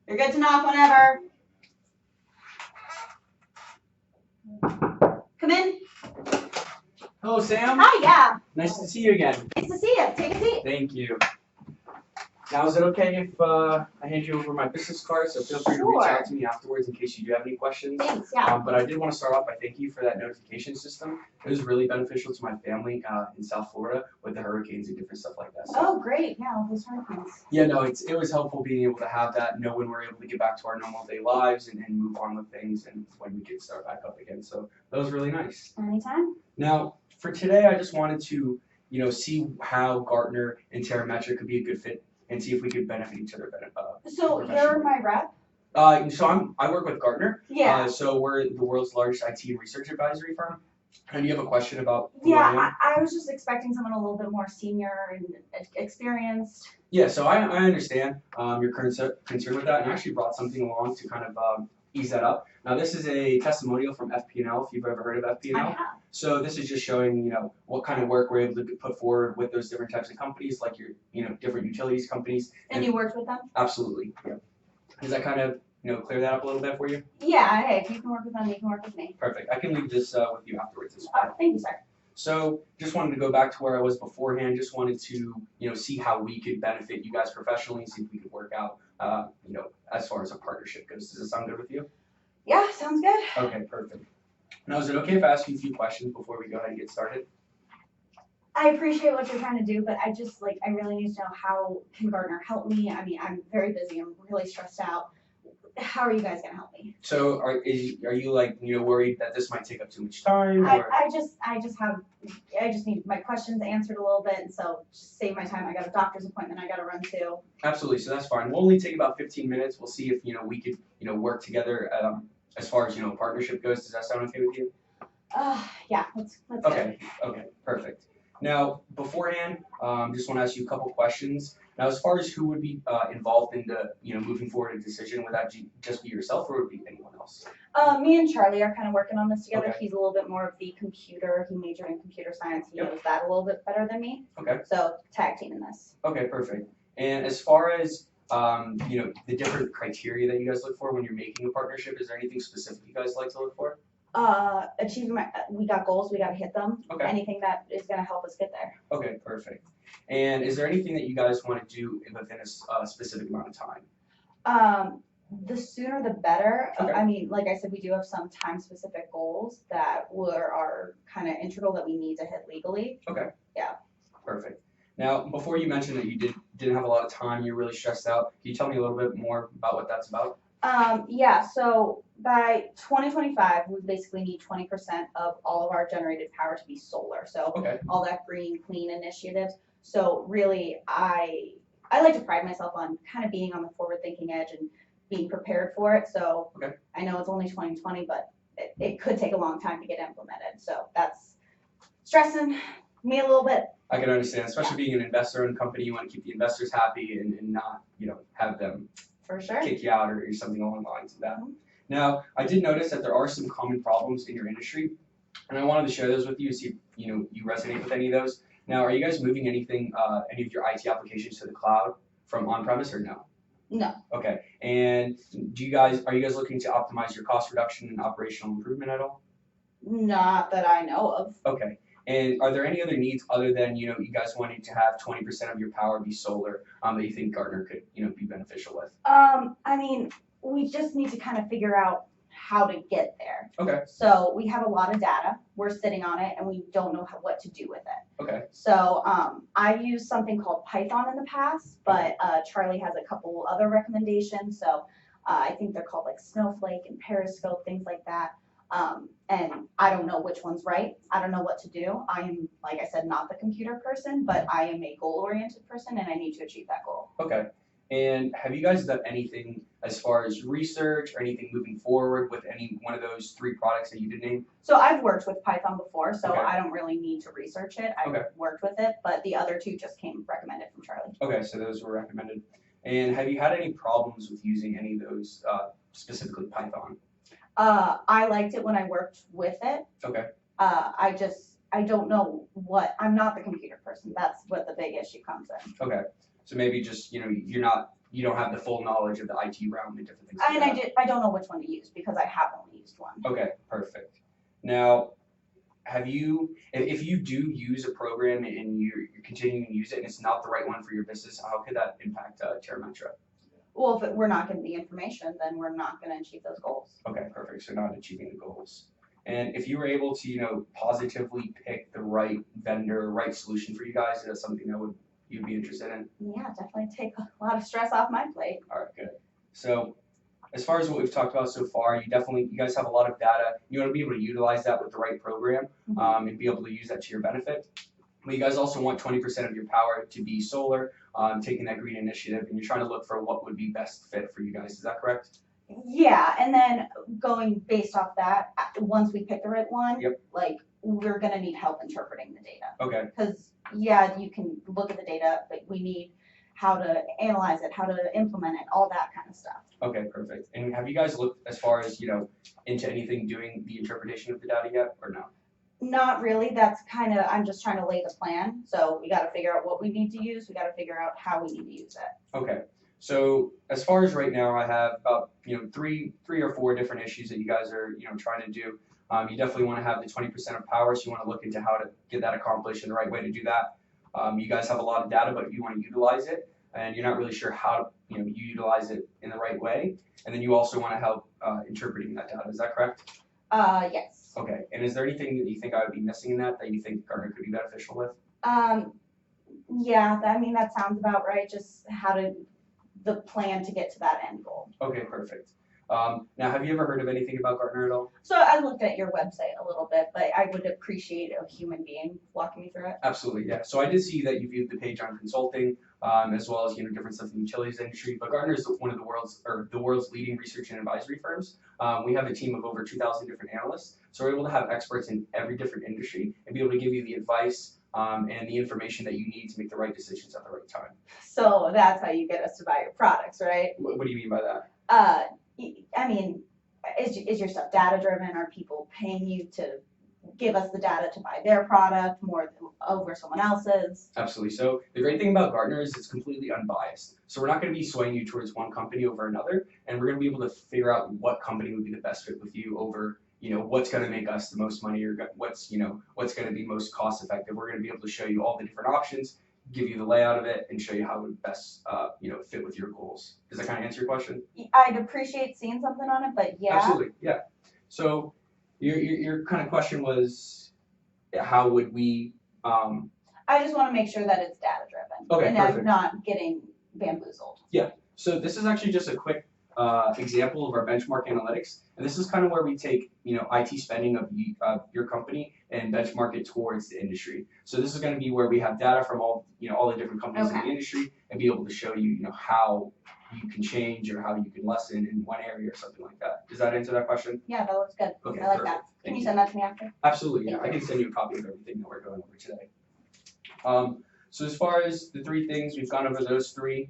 You're good to knock whenever. Come in. Hello, Sam. Hi, yeah. Nice to see you again. Nice to see you. Take a seat. Thank you. Now, is it okay if I hand you over my business card? So feel free to reach out to me afterwards in case you do have any questions. Thanks, yeah. But I did want to start off by thanking you for that notification system. It was really beneficial to my family in South Florida with the hurricanes and different stuff like that. So, Oh, great. Yeah, all those hurricanes. yeah, no, it was helpful being able to have that, know when we're able to get back to our normal day lives and move on with things and when we could start back up again. So that was really nice. Anytime. Now, for today, I just wanted to, see how Gartner and Terrametric could be a good fit and see if we could benefit each other. So you're my rep? So I work with Gartner. Yeah. So we're the world's largest IT and research advisory firm. And you have a question about Yeah, I was just expecting someone a little bit more senior and experienced. Yeah, so I understand your concern with that, and I actually brought something along to kind of ease that up. Now, this is a testimonial from FP&L, if you've ever heard of FP&L. I have. So this is just showing, what kind of work we're able to put forward with those different types of companies, like your, different utilities companies. And you worked with them? Absolutely. Yeah. Does that kind of, clear that up a little bit for you? Yeah. Hey, if you can work with them, you can work with me. Perfect. I can leave this with you afterwards as well. Thank you, sir. So just wanted to go back to where I was beforehand. Just wanted to, see how we could benefit you guys professionally, see if we could work out, as far as a partnership goes. Does it sound good with you? Yeah, sounds good. Okay, perfect. Now, is it okay if I ask you a few questions before we go ahead and get started? I appreciate what you're trying to do, but I really need to know how can Gartner help me? I mean, I'm very busy. I'm really stressed out. How are you guys gonna help me? So are you like, worried that this might take up too much time? Or? I just need my questions answered a little bit, and so just save my time. I got a doctor's appointment I gotta run to. Absolutely, so that's fine. We'll only take about 15 minutes. We'll see if we could work together as far as partnership goes. Does that sound okay with you? Yeah, let's Okay, okay, perfect. Now, beforehand, just want to ask you a couple questions. Now, as far as who would be involved in the, moving forward a decision, would that just be yourself or would it be anyone else? Me and Charlie are kind of working on this together. Okay. He's a little bit more of the computer. He majored in computer science. He knows that a little bit better than me. Okay. So tag team in this. Okay, perfect. And as far as the different criteria that you guys look for when you're making a partnership, is there anything specific you guys like to look for? We got goals, we got to hit them. Okay. Anything that is going to help us get there. Okay, perfect. And is there anything that you guys want to do within a specific amount of time? The sooner the better. Okay. I mean, like I said, we do have some time-specific goals that are kind of integral that we need to hit legally. Okay. Yeah. Perfect. Now, before you mentioned that you didn't have a lot of time, you're really stressed out. Can you tell me a little bit more about what that's about? Yeah, so by 2025, we basically need 20% of all of our generated power to be solar. So Okay. all that green, clean initiatives. So really, I like to pride myself on kind of being on the forward-thinking edge and being prepared for it. So okay. I know it's only 2020, but it could take a long time to get implemented. So that's stressing me a little bit. I can understand, especially being an investor-owned company. You want to keep the investors happy and not, have them for sure kick you out or something along the lines of that. Mm-hmm. Now, I did notice that there are some common problems in your industry, and I wanted to share those with you, see if you resonate with any of those. Now, are you guys moving any of your IT applications to the cloud from on-premise or no? No. Okay. And are you guys looking to optimize your cost reduction and operational improvement at all? Not that I know of. Okay. And are there any other needs other than, you guys wanting to have 20% of your power be solar that you think Gartner could, be beneficial with? I mean, we just need to kind of figure out how to get there. Okay. So we have a lot of data. We're sitting on it, and we don't know what to do with it. Okay. So I've used something called Python in the past, but Charlie has a couple other recommendations. So I think they're called like Snowflake and Periscope, things like that. And I don't know which one's right. I don't know what to do. I am, like I said, not the computer person, but I am a goal-oriented person, and I need to achieve that goal. Okay. And have you guys done anything as far as research or anything moving forward with any one of those 3 products that you did name? So I've worked with Python before, so okay. I don't really need to research it. I've worked with it, but the other 2 just came recommended from Charlie. Okay, so those were recommended. And have you had any problems with using any of those, specifically Python? I liked it when I worked with it. Okay. I don't know I'm not the computer person. That's what the big issue comes in. Okay. So maybe just, you're not you don't have the full knowledge of the IT realm and different things. And I don't know which one to use because I have only used one. Okay, perfect. Now, if you do use a program and you're continuing to use it and it's not the right one for your business, how could that impact Terra Metro? Well, if we're not getting the information, then we're not going to achieve those goals. Okay, perfect. So not achieving the goals. And if you were able to, positively pick the right vendor, right solution for you guys, is that something that you'd be interested in? Yeah, definitely take a lot of stress off my plate. All right, good. So as far as what we've talked about so far, you guys have a lot of data. You want to be able to utilize that with the right program, and be able to use that to your benefit. But you guys also want 20% of your power to be solar, taking that green initiative, and you're trying to look for what would be best fit for you guys. Is that correct? Yeah, and then going based off that, once we pick the right one, Yep. like we're gonna need help interpreting the data. Okay. Because yeah, you can look at the data, but we need how to analyze it, how to implement it, all that kind of stuff. Okay, perfect. And have you guys looked as far as, into anything doing the interpretation of the data yet, or no? Not really. That's kind of, I'm just trying to lay the plan. So we got to figure out what we need to use. We got to figure out how we need to use it. Okay. So as far as right now, I have about three or four different issues that you guys are trying to do. You definitely want to have the 20% of power, so you want to look into how to get that accomplished and the right way to do that. You guys have a lot of data, but you want to utilize it, and you're not really sure how you utilize it in the right way. And then you also want to help interpreting that data. Is that correct? Yes. Okay. And is there anything that you think I would be missing in that you think Gartner could be beneficial with? Yeah. I mean, that sounds about right. Just the plan to get to that end goal. Okay, perfect. Now, have you ever heard of anything about Gartner at all? So I looked at your website a little bit, but I would appreciate a human being walking me through it. Absolutely, yeah. So I did see that you viewed the page on consulting, as well as different stuff in the utilities industry. But Gartner is one of the world's leading research and advisory firms. We have a team of over 2,000 different analysts, so we're able to have experts in every different industry and be able to give you the advice and the information that you need to make the right decisions at the right time. So that's how you get us to buy your products, right? What do you mean by that? I mean, is your stuff data driven? Are people paying you to give us the data to buy their product more over someone else's? Absolutely. So the great thing about Gartner is it's completely unbiased. So we're not going to be swaying you towards one company over another, and we're going to be able to figure out what company would be the best fit with you over what's going to make us the most money, or what's going to be most cost effective. We're going to be able to show you all the different options, give you the layout of it, and show you how it would best fit with your goals. Does that kind of answer your question? I'd appreciate seeing something on it, but yeah. Absolutely, yeah. So your kind of question was, how would we? I just want to make sure that it's data driven. Okay, and perfect. I'm not getting bamboozled. Yeah. So this is actually just a quick example of our benchmark analytics, and this is kind of where we take IT spending of your company and benchmark it towards the industry. So this is going to be where we have data from all the different companies in the industry, and be able to show you how you can change or how you can lessen in one area or something like that. Does that answer that question? Yeah, that looks good. Okay, I like perfect. that. Can you send that to me after? Absolutely. Yeah, Thank I can send you a copy of everything that we're going over today. So as far as the three things, we've gone over those three.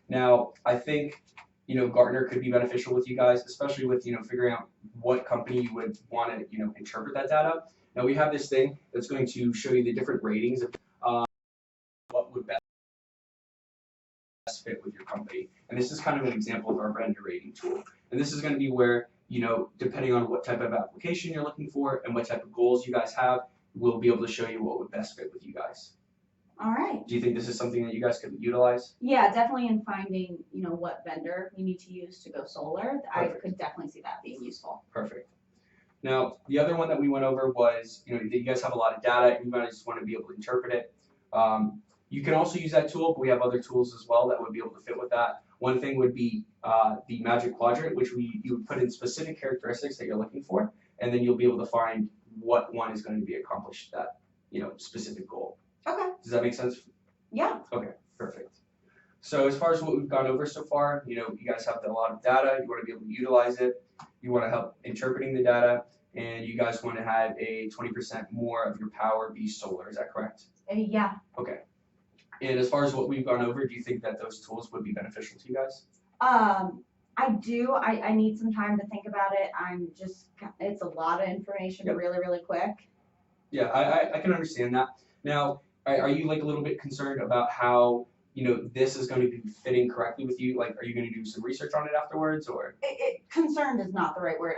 Now I think Gartner could be beneficial with you guys, especially with figuring out what company you would want to interpret that data. Now we have this thing that's going to show you the different ratings of what would best fit with your company. And this is kind of an example of our vendor rating tool. And this is going to be where depending on what type of application you're looking for and what type of goals you guys have, we'll be able to show you what would best fit with you guys. All right. Do you think this is something that you guys could utilize? Yeah, definitely in finding, what vendor we need to use to go solar. Perfect. I could definitely see that being useful. Perfect. Now, the other one that we went over was, that you guys have a lot of data and you guys just want to be able to interpret it. You can also use that tool, but we have other tools as well that would be able to fit with that. One thing would be the Magic Quadrant, which you would put in specific characteristics that you're looking for, and then you'll be able to find what one is going to be accomplished that, specific goal. Okay. Does that make sense? Yeah. Okay, perfect. So as far as what we've gone over so far, you guys have a lot of data, you want to be able to utilize it, you want to help interpreting the data, and you guys want to have a 20% more of your power be solar. Is that correct? Yeah. Okay. And as far as what we've gone over, do you think that those tools would be beneficial to you guys? I do. I need some time to think about it. It's a lot of information really, really quick. Yeah, I can understand that. Now, are you a little bit concerned about how this is going to be fitting correctly with you? Like, are you going to do some research on it afterwards, or? Concerned is not the right word.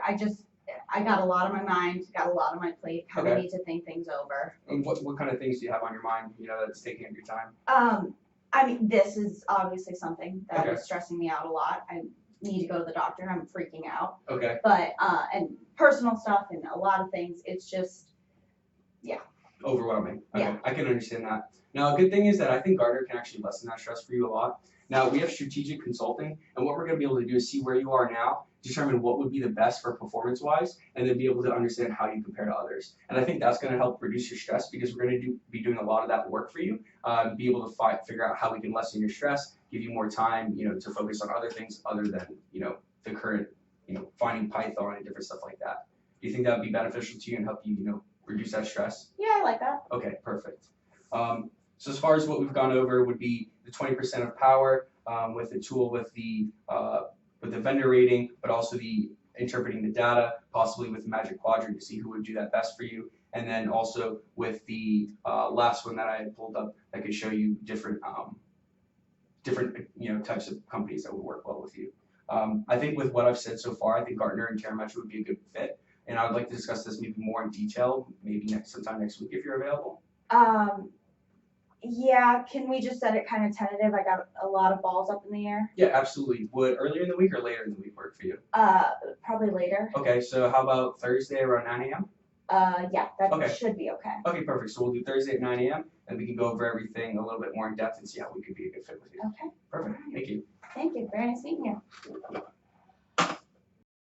I got a lot on my mind, got a lot on my plate, kind of Okay. need to think things over. And what kind of things do you have on your mind, that's taking up your time? I mean, this is obviously something that Okay. is stressing me out a lot. I need to go to the doctor. I'm freaking out. Okay. But, and personal stuff and a lot of things, it's just, Overwhelming. Okay. Yeah. I can understand that. Now, a good thing is that I think Gartner can actually lessen that stress for you a lot. Now, we have strategic consulting, and what we're going to be able to do is see where you are now, determine what would be the best for performance-wise, and then be able to understand how you compare to others. And I think that's going to help reduce your stress because we're going to be doing a lot of that work for you, be able to figure out how we can lessen your stress, give you more time, to focus on other things other than, the current, finding Python and different stuff like that. Do you think that would be beneficial to you and help you, reduce that stress? yeah, I like that. Okay, perfect. So as far as what we've gone over would be the 20% of power with the tool with the vendor rating, but also the interpreting the data, possibly with the Magic Quadrant to see who would do that best for you, and then also with the last one that I had pulled up that could show you different types of companies that would work well with you. I think with what I've said so far, I think Gartner and Terrametric would be a good fit. And I'd like to discuss this maybe more in detail, maybe sometime next week if you're available. Yeah, can we just set it kind of tentative? I got a lot of balls up in the air. Yeah, absolutely. Would earlier in the week or later in the week work for you? Probably later. Okay, so how about Thursday around 9 a.m.? Yeah, that Okay. should be okay. Okay, perfect. So we'll do Thursday at 9 a.m. and we can go over everything a little bit more in depth and see how we could be a good fit with you. Okay. Perfect. Thank you. Thank you. Very nice meeting you.